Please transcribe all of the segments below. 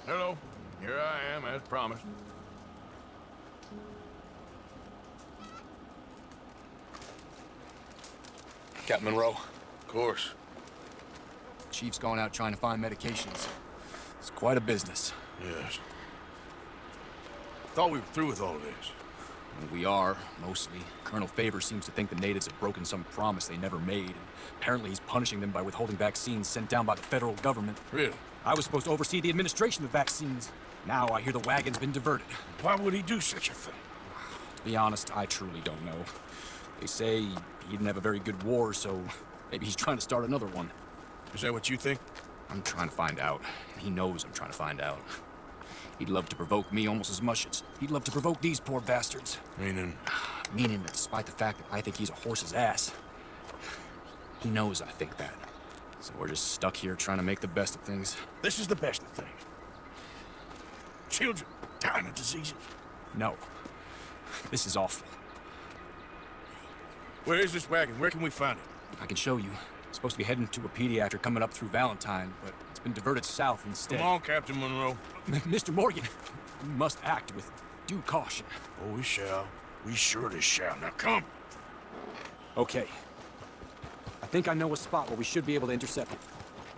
Hello. Here I am, as promised. Captain Monroe. Of course. Chief's gone out trying to find medications. It's quite a business. Yes. Thought we were through with all this. We are, mostly. Colonel Favours seems to think the natives have broken some promise they never made, and apparently he's punishing them by withholding vaccines sent down by the federal government. Really? I was supposed to oversee the administration of the vaccines. Now I hear the wagon's been diverted. Why would he do such a thing? To be honest, I truly don't know. They say he didn't have a very good war, so maybe he's trying to start another one. Is that what you think? I'm trying to find out. He knows I'm trying to find out. He'd love to provoke me almost as much as he'd love to provoke these poor bastards. Meaning? Meaning that despite the fact that I think he's a horse's ass, he knows I think that. So we're just stuck here trying to make the best of things. This is the best of things. Children dying of diseases. No. This is awful. Where is this wagon? Where can we find it? I can show you. It's supposed to be heading to Wapiti after coming up through Valentine, but it's been diverted south instead. Come on, Captain Monroe. Mr. Morgan, you must act with due caution. Oh, we shall. We surely shall. Now come. Okay. I think I know a spot where we should be able to intercept it.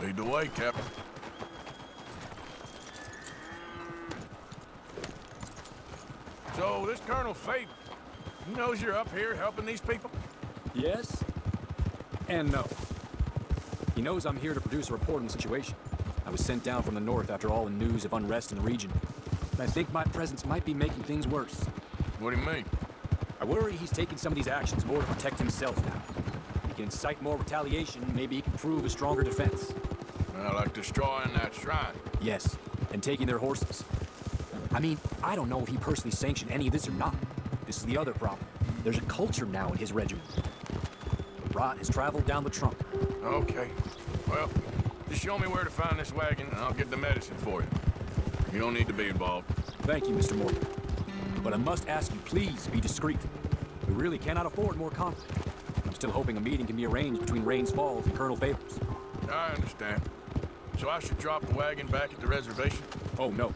Lead the way, Captain. So, this Colonel Favours, he knows you're up here helping these people? Yes and no. He knows I'm here to produce a report on the situation. I was sent down from the north after all the news of unrest in the region. And I think my presence might be making things worse. What do you mean? I worry he's taking some of these actions more to protect himself now. He can incite more retaliation, maybe he can prove a stronger defense. Well, like destroying that shrine. Yes, and taking their horses. I mean, I don't know if he personally sanctioned any of this or not. This is the other problem. There's a culture now in his regiment. The rot has traveled down the trunk. Okay. Well, just show me where to find this wagon, and I'll get the medicine for you. You don't need to be involved. Thank you, Mr. Morgan. But I must ask you, please be discreet. We really cannot afford more conflict. I'm still hoping a meeting can be arranged between Rains Falls and Colonel Favours. I understand. So I should drop the wagon back at the reservation? Oh, no.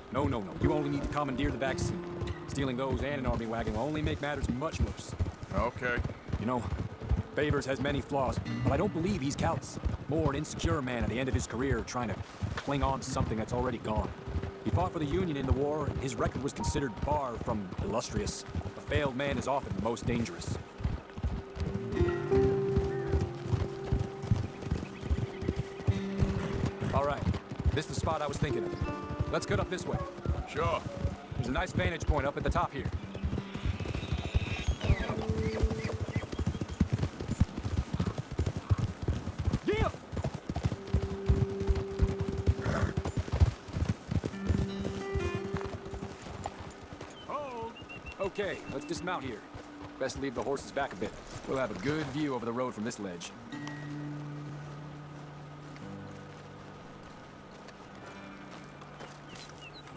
You only need to commandeer the vaccine. Stealing those and an army wagon will only make matters much worse. Okay. You know, Favours has many flaws, but I don't believe he's callous. More an insecure man at the end of his career trying to cling on to something that's already gone. He fought for the Union in the war, and his record was considered far from illustrious. A failed man is often the most dangerous. All right, this is the spot I was thinking of. Let's get up this way. Sure. There's a nice vantage point up at the top here. Yeah! Hold! Okay, let's dismount here. Best leave the horses back a bit. We'll have a good view over the road from this ledge.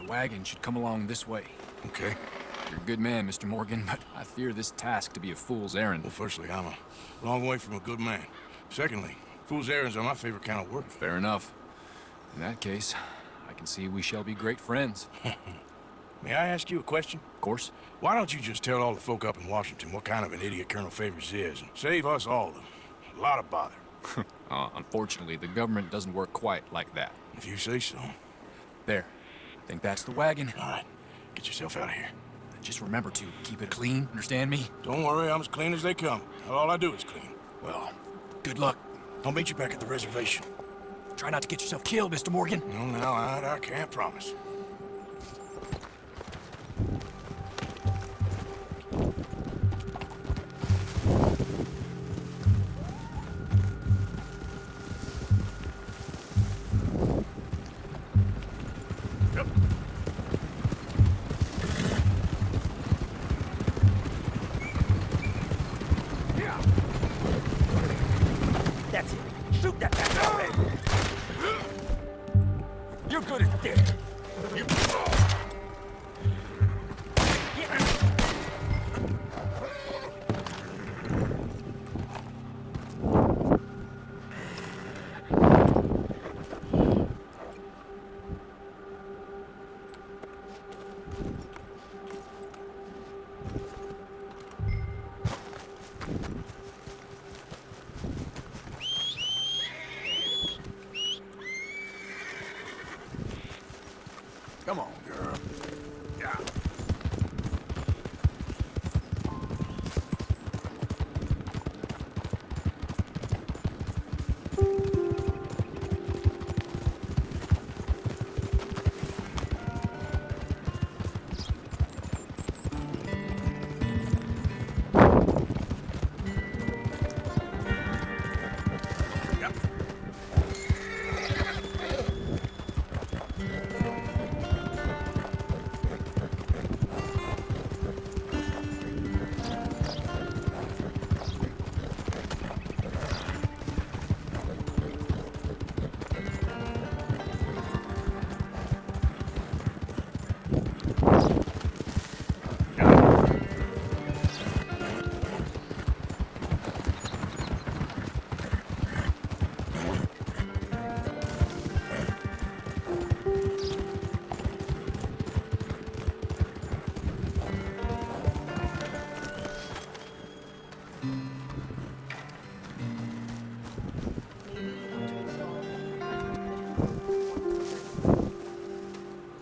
The wagon should come along this way. Okay. You're a good man, Mr. Morgan, but I fear this task to be a fool's errand. Well, firstly, I'm a long way from a good man. Secondly, fool's errands are my favorite kind of work. Fair enough. In that case, I can see we shall be great friends. May I ask you a question? Of course. Why don't you just tell all the folk up in Washington what kind of an idiot Colonel Favours is, and save us all a lot of bother? Unfortunately, the government doesn't work quite like that. If you say so. There. I think that's the wagon. All right, get yourself out of here. Just remember to keep it clean, understand me? Don't worry, I'm as clean as they come. All I do is clean. Well, good luck. I'll meet you back at the reservation. Try not to get yourself killed, Mr. Morgan. No, I can't promise. That's it. Shoot that bastard already. You're good as dead. Come on, girl. Yeah.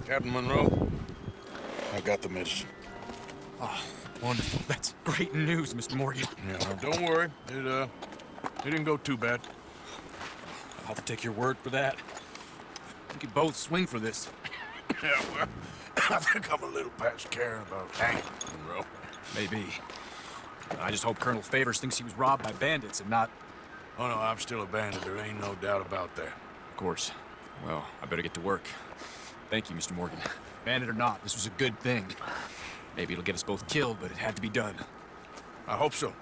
Captain Monroe, I got the medicine. Oh, wonderful. That's great news, Mr. Morgan. Yeah, now don't worry. It didn't go too bad. I'll take your word for that. We could both swing for this. Yeah, well, I think I'm a little past caring about Hank Monroe. Maybe. I just hope Colonel Favours thinks he was robbed by bandits and not... Oh, no, I'm still a bandit. There ain't no doubt about that. Of course. Well, I better get to work. Thank you, Mr. Morgan. Bandit or not, this was a good thing. Maybe it'll get us both killed, but it had to be done. I hope so.